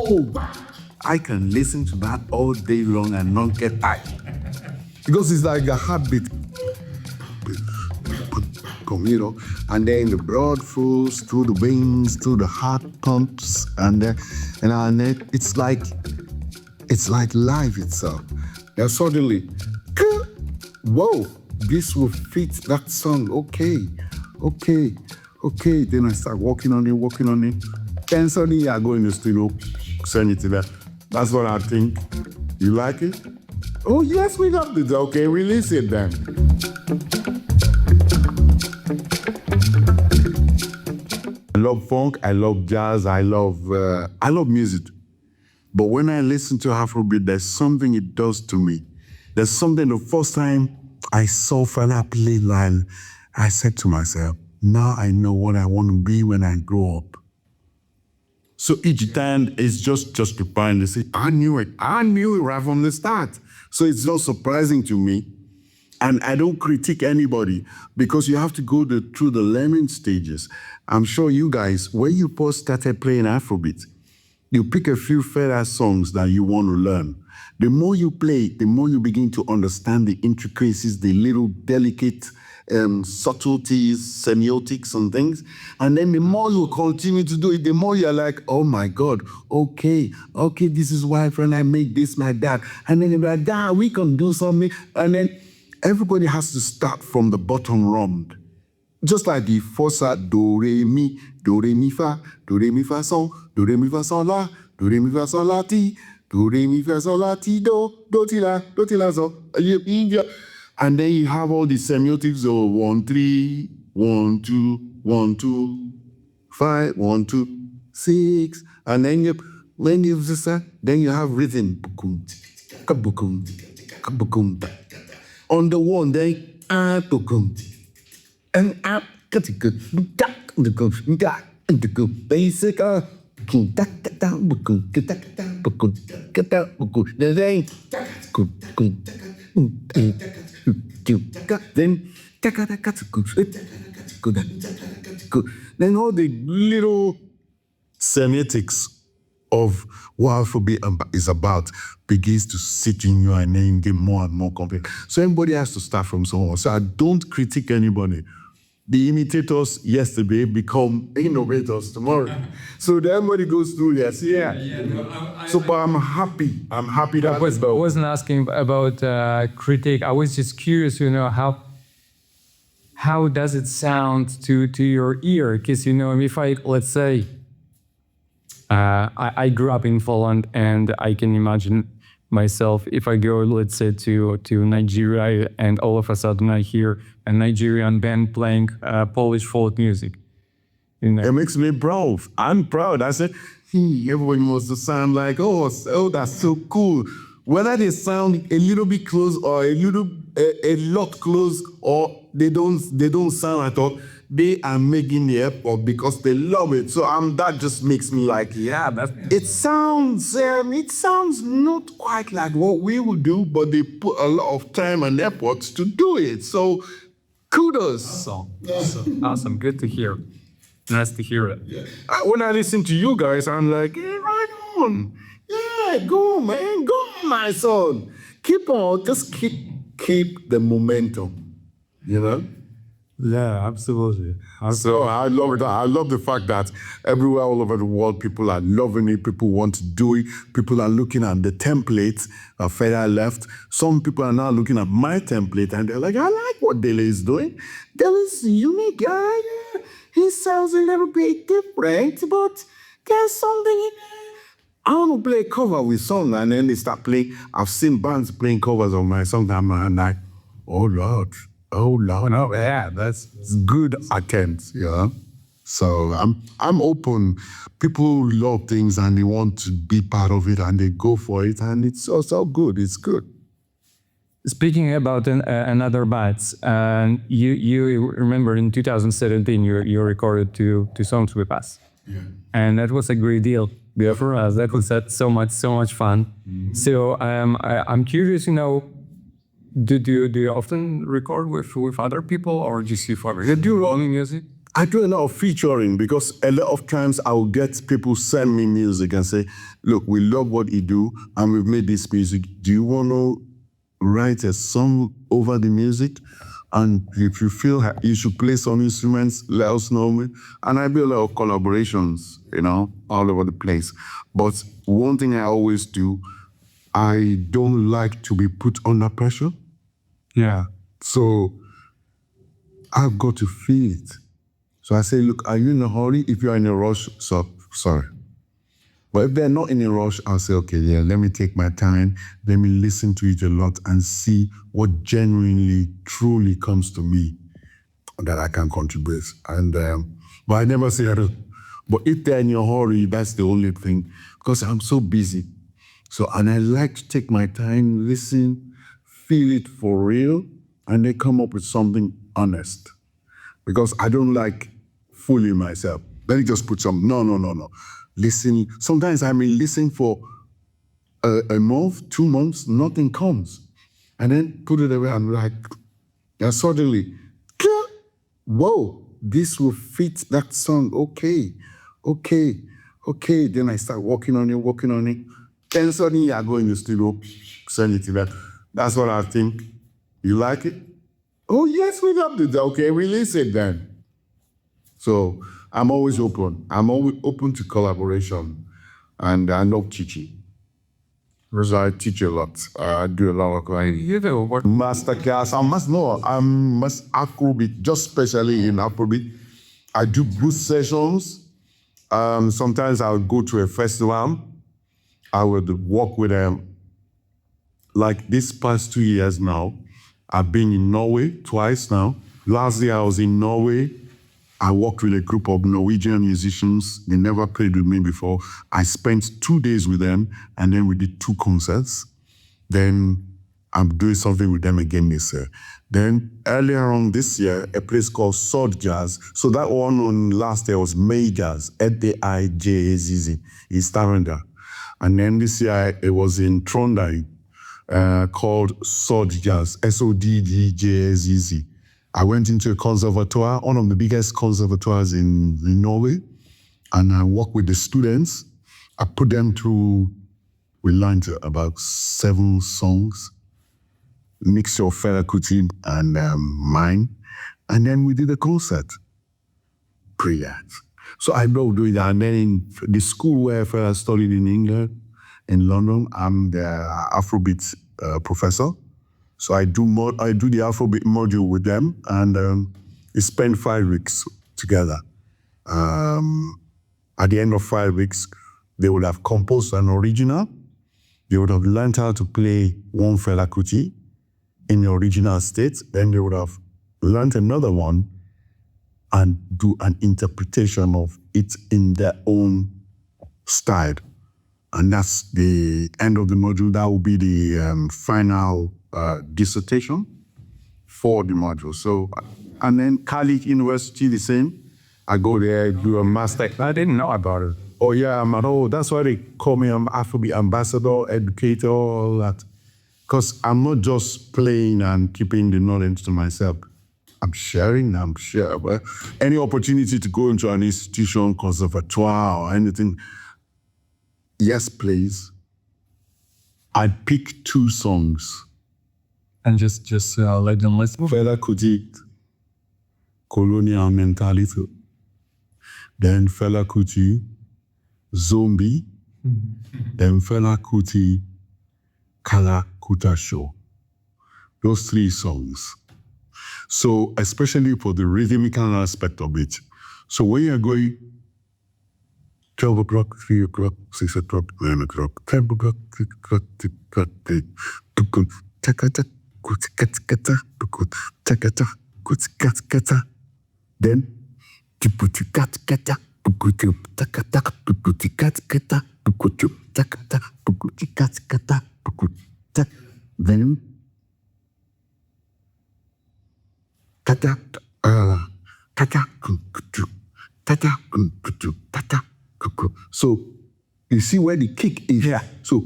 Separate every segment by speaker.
Speaker 1: Oh, I can listen to that all day long and not get tired. Because it's like a heartbeat. You know, and then the blood flows through the veins, through the heart pumps, and then it's like life itself. Now suddenly, whoa, this will fit that song. Okay. Then I start working on it. Then suddenly I go in the studio, send it to them. That's what I think. You like it? Oh yes, we love it. Okay, release it then. I love funk, I love jazz, I love music. But when I listen to Afrobeat, there's something it does to me. There's something the first time I saw Fela play live, I said to myself, now I know what I want to be when I grow up. So each time it's just justifying to say, I knew it right from the start. So it's not surprising to me. And I don't critique anybody because you have to go through the learning stages. I'm sure you guys, when you first started playing Afrobeat, you pick a few Fela songs that you want to learn. The more you play, the more you begin to understand the intricacies, the little delicate subtleties, semiotics and things. And then the more you continue to do it, the more you're like, oh my God, okay, this is why I made this like that. And then you're like, we can do something. And then everybody has to start from the bottom rung. Just like the fossa, do, re, mi, fa, sol, do, re, mi, fa, sol, la, do, re, mi, fa, sol, la, ti, do, re, mi, fa, sol, la, ti, do, ti, la, sol. And then you have all the semiotics of 1, 3, 1, 2, 1, 2, 5, 1, 2, 6. And then then you have rhythm. On the one, then and basic then all the little semiotics of what Afrobeat is about begins to sit in you and then get more and more confident. So everybody has to start from somewhere. So I don't critique anybody. The imitators yesterday become innovators tomorrow. So everybody goes through this. But I'm happy. That
Speaker 2: I wasn't asking about critique. I was just curious, how does it sound to your ear? Because, if let's say, I grew up in Poland, and I can imagine myself if I go, let's say, to Nigeria, and all of a sudden I hear a Nigerian band playing Polish folk music.
Speaker 1: It makes me proud. I'm proud. I said, everyone wants to sound like, oh, that's so cool. Whether they sound a little bit close or a lot close, or they don't sound at all, they are making the effort because they love it. So that just makes me like, it sounds not quite like what we would do, but they put a lot of time and effort to do it. So kudos.
Speaker 2: Awesome. Good to hear. Nice to hear it.
Speaker 1: When I listen to you guys, I'm like, right on. Yeah, go man, go my son. Keep on, just keep the momentum,
Speaker 2: Yeah, absolutely.
Speaker 1: So I love it. I love the fact that everywhere all over the world, people are loving it. People want to do it. People are looking at the template Fela left. Some people are now looking at my template and they're like, I like what Dele is doing. Dele is a unique guy. He sounds a little bit different, but there's something in there. I want to play a cover with song, and then they start playing. I've seen bands playing covers of my song, and I'm like, oh Lord, no, that's good attempt, So I'm open. People love things and they want to be part of it, and they go for it, and it's also good. It's good.
Speaker 2: Speaking about another band, you remember in 2017 you recorded two songs with us, and that was a great deal. For us, that was so much fun. Mm-hmm. So I'm curious, do you often record with other people or just you for you do only music?
Speaker 1: I do a lot of featuring because a lot of times I'll get people send me music and say, look, we love what you do and we've made this music. Do you want to write a song over the music? And if you feel you should play some instruments, let us know. And I do a lot of collaborations, all over the place. But one thing I always do, I don't like to be put under pressure.
Speaker 2: Yeah.
Speaker 1: So I've got to feel it. So I say, look, are you in a hurry? If you're in a rush, sorry. But if they're not in a rush, I'll say, okay, yeah, let me take my time. Let me listen to it a lot and see what genuinely, truly comes to me that I can contribute. And but I never say I don't. But if they're in a hurry, that's the only thing, because I'm so busy. So, and I like to take my time, listen, feel it for real, and then come up with something honest. Because I don't like fooling myself. Let me just put some, no. Listen, sometimes I may listen for a month, 2 months, nothing comes. And then put it away and like, and suddenly, whoa, this will fit that song, okay. Then I start working on it. Then suddenly I go in the studio, send it to that. That's what I think. You like it? Oh, yes, we love it. Okay, release it then. So I'm always open. I'm always open to collaboration. And I love teaching. Because I teach a lot. I do a lot of
Speaker 2: You do what?
Speaker 1: masterclass. I'm Afrobeat, just especially in Afrobeat. I do booth sessions. Sometimes I'll go to a festival. I would work with them. Like this past 2 years now, I've been in Norway twice now. Last year I was in Norway. I worked with a group of Norwegian musicians. They never played with me before. I spent 2 days with them, and then we did 2 concerts. Then I'm doing something with them again this year. Then earlier on this year, a place called Sword Jazz. So that one on last year was May Jazz, Edijazz, in Stavanger. And then this year it was in Trondheim, called Sword Jazz, Soddjazz. I went into a conservatoire, one of the biggest conservatoires in Norway, and I worked with the students. I put them through, we learned about 7 songs, mixture of Fela Kuti and mine, and then we did a concert. Brilliant. So I love doing that. And then in the school where I studied in England, in London, I'm the Afrobeat professor. So I do the Afrobeat module with them, and we spend 5 weeks together. At the end of 5 weeks, they would have composed an original. They would have learned how to play one Fela Kuti in the original state. Then they would have learned another one and do an interpretation of it in their own style. And that's the end of the module. That will be the final dissertation for the module. So, and then Cali University, the same. I go there, do a master.
Speaker 2: I didn't know about it.
Speaker 1: Oh yeah, that's why they call me Afrobeat ambassador, educator, all that. Because I'm not just playing and keeping the knowledge to myself. I'm sharing. But any opportunity to go into an institution, conservatoire, or anything, yes, please. I pick 2 songs.
Speaker 2: And just let them listen.
Speaker 1: Fela Kuti, Colonial Mentality. Then Fela Kuti, Zombie. Then Fela Kuti, Kala Kuta Show. Those 3 songs. So, especially for the rhythmical aspect of it. So when you're going 12 o'clock, 3 o'clock, 6 o'clock, 9 o'clock, 10 o'clock, 6 o'clock, 6 o'clock, 8 o'clock, then then so you see where the kick is.
Speaker 2: Yeah.
Speaker 1: So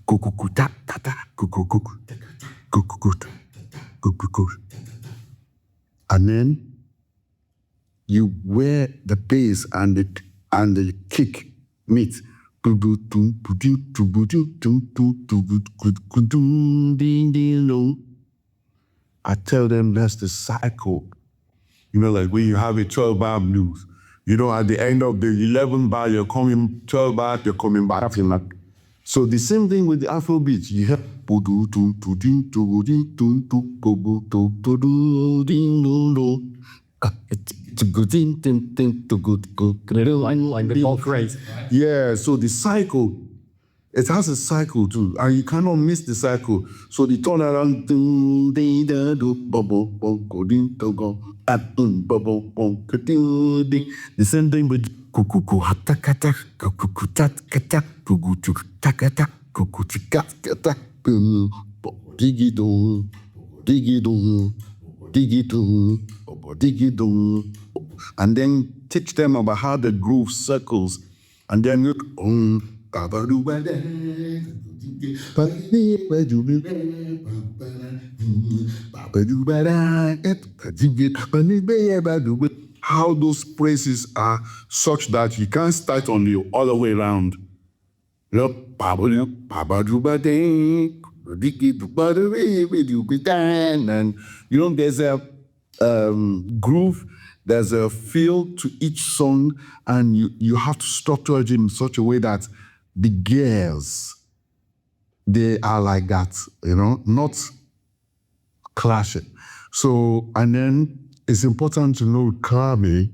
Speaker 1: kukukuta tata kukukuku kukukuta kukuku. And then you wear the bass and the kick meet. I tell them that's the cycle. You know, like when you have a 12-bar blues, you know, at the end of the 11 bar, you're coming 12 bar, you're coming back. So the same thing with the Afrobeat. You have
Speaker 2: Like the whole phrase.
Speaker 1: yeah, so the cycle, it has a cycle too, and you cannot miss the cycle. So the turnaround, the same thing with and then teach them about how the groove circles, and then how those phrases are such that you can't start on the other way around. And you know, there's a groove, there's a feel to each song, and you have to structure it in such a way that the gears, they are like that, you know, not clashing. So, and then it's important to know Kami,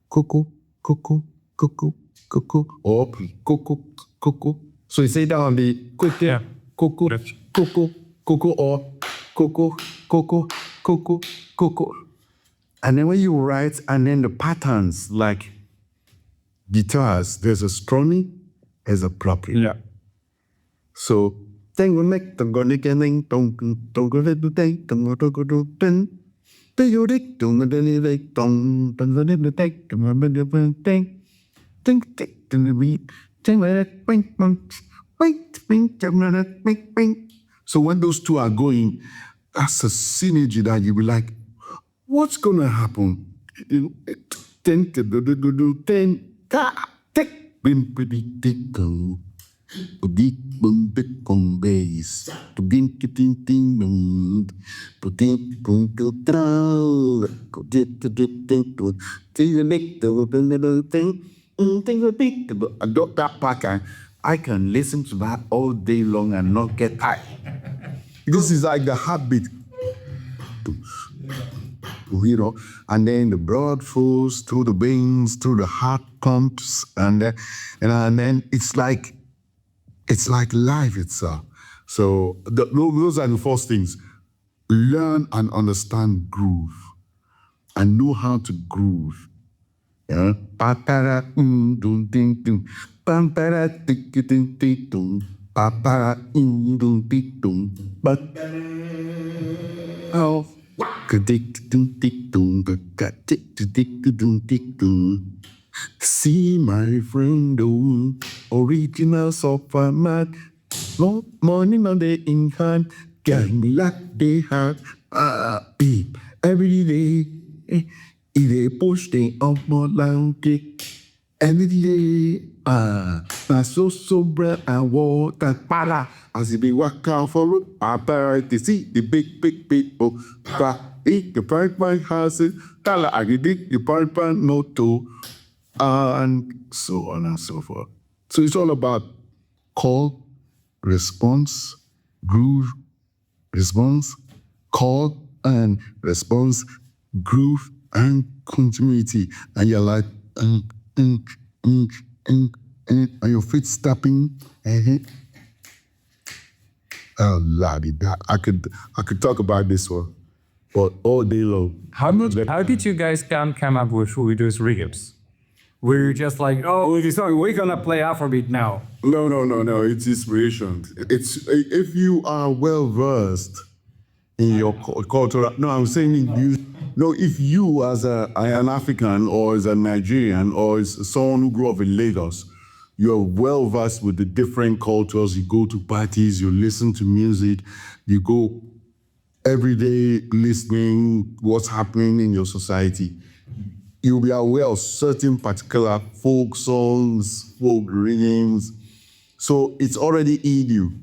Speaker 1: Coco, Coco, Coco, Coco, or Coco, Coco. So you say that on the quick,
Speaker 2: Yeah.
Speaker 1: Coco, Coco, Coco, or Coco, Coco, Coco, Coco. And then when you write, and then the patterns, like guitars, there's a strumming, there's a plucking.
Speaker 2: Yeah.
Speaker 1: So, so when those two are going, that's a synergy that you be like, what's gonna happen? That part, I can listen to that all day long and not get tired. This is like the heartbeat. You know, and then the blood flows through the veins, through the heart pumps, and then it's like life itself. So those are the first things. Learn and understand groove, and know how to groove. Yeah. Pa-para, dum ding dum. Pa-para, tick ding ding dum. Pa-para, dum ding dum. Oh. See my friend, oh, original sofa mat, no morning on the in hand, gang like they have beep every day. If they push they up more loud kick every day. My so bread and water para as if they walk out for it. I to see the big people. Eat the pipe houses, tell I dig the pipe moto, and so on and so forth. So it's all about call, response, groove, response, call and response, groove and continuity. And you're like, and your feet stepping. Oh, lordy, I could talk about this one, but all day long.
Speaker 2: How did you guys come up with those rhythms? Were you just like, oh, we're gonna play Afrobeat now?
Speaker 1: No. It's inspiration. It's if you are well versed in your culture. No, I'm saying if you as an African or as a Nigerian or as someone who grew up in Lagos, you're well versed with the different cultures. You go to parties, you listen to music, you go every day listening what's happening in your society. You'll be aware of certain particular folk songs, folk rhythms. So it's already in you.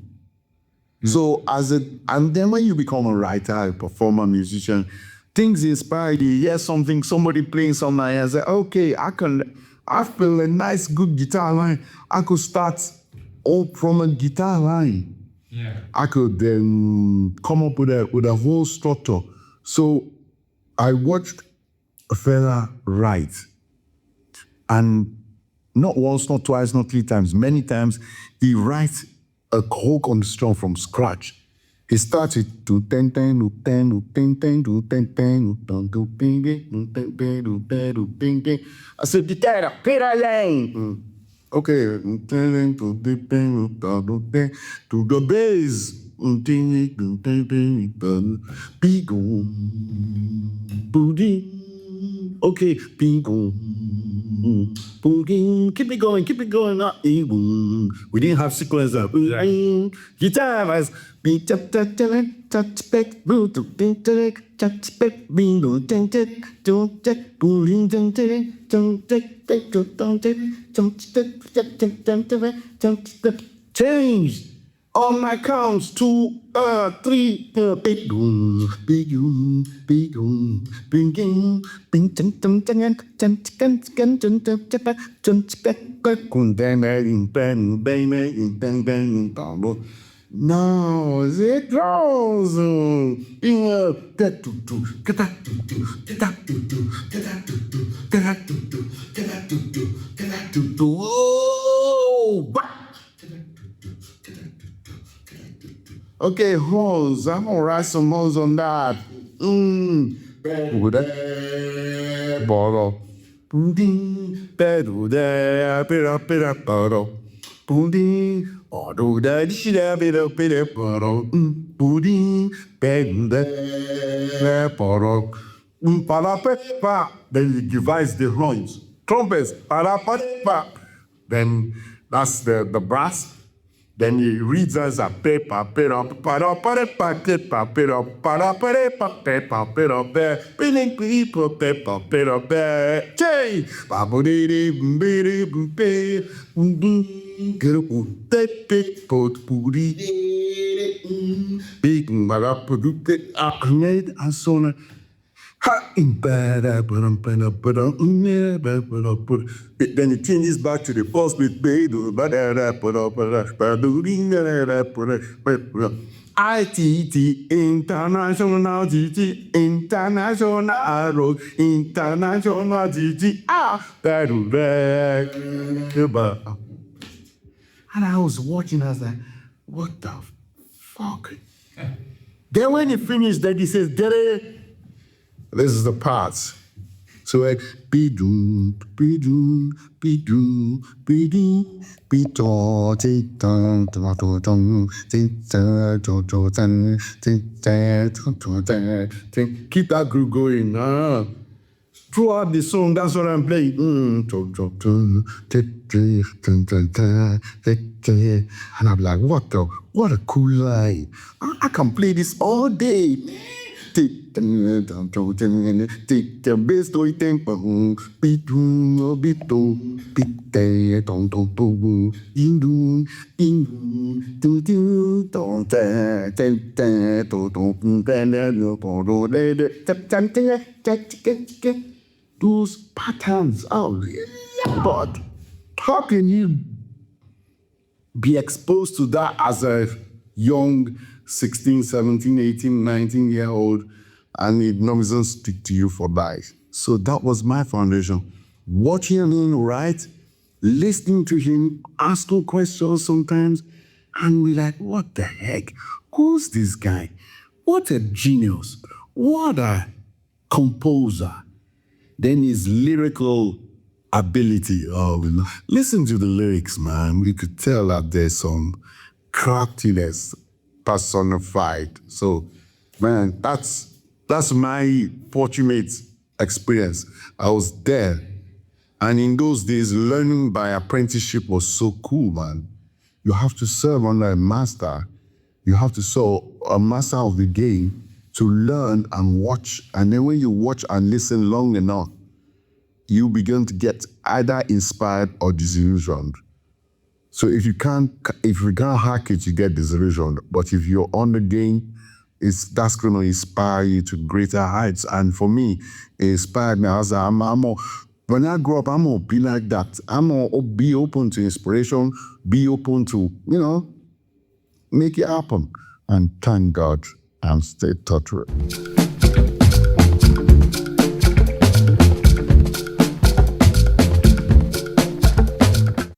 Speaker 1: So and then when you become a writer, a performer, musician, things inspire you. You hear something, somebody playing something, and say, okay, I feel a nice, good guitar line. I could start all from a guitar line.
Speaker 2: Yeah.
Speaker 1: I could then come up with a whole structure. So I watched a fella write, and not once, not twice, not three times, many times, he writes a whole construction from scratch. He started to ten ten to ten to ten ten to ten ten to ping ping. I said, guitar, Peter Lane. Okay, to the bass. Okay, keep it going, keep it going. We didn't have sequencer. Guitar was changed. On my counts, 2, 3, big boom, big boom, big boom, bing, bing, bing, dum, dum, dum, dum, dum, dum, dum, dum, dum, dum, dum, dum, no, it goes. Okay, hoes. I'm gonna write some hoes on that. Bottle. Boom, then you devise the horns. Trumpets. Then that's the brass. Then he reads us a paper, then it changes back to the first beat. ITT, International GG, International Road, International GG, and I was watching, I was like, what the fuck? Then when he finished that, he says, Dele, this is the parts. So like be-doo, be-doo, be-doo, be-doo, be-doo, ti-dum, dum-dum, ti-dum, dum-dum, ti-dum, keep that groove going. Throughout the song, that's what I'm playing. And I'm like, what a cool line. I can play this all day. Take the best toy tempo, beat room, beat do, beat day, don't boo, ding doo, do do, don't those patterns are real, but how can you be exposed to that as a young 16, 17, 18, 19-year-old, and it doesn't stick to you for life? So that was my foundation. Watching him write, listening to him, asking questions sometimes, and we're like, what the heck? Who's this guy? What a genius. What a composer. Then his lyrical ability. Listen to the lyrics, man. We could tell that there's some craftiness personified. So, man, that's my fortunate experience. I was there. And in those days, learning by apprenticeship was so cool, man. You have to serve under a master. You have to serve a master of the game to learn and watch. And then when you watch and listen long enough, you begin to get either inspired or disillusioned. So if you can't hack it, you get disillusioned. But if you're on the game, that's going to inspire you to greater heights. And for me, it inspired me. I was like, when I grow up, I'm going to be like that. I'm going to be open to inspiration, be open to, make it happen. And thank God, I'm still taught.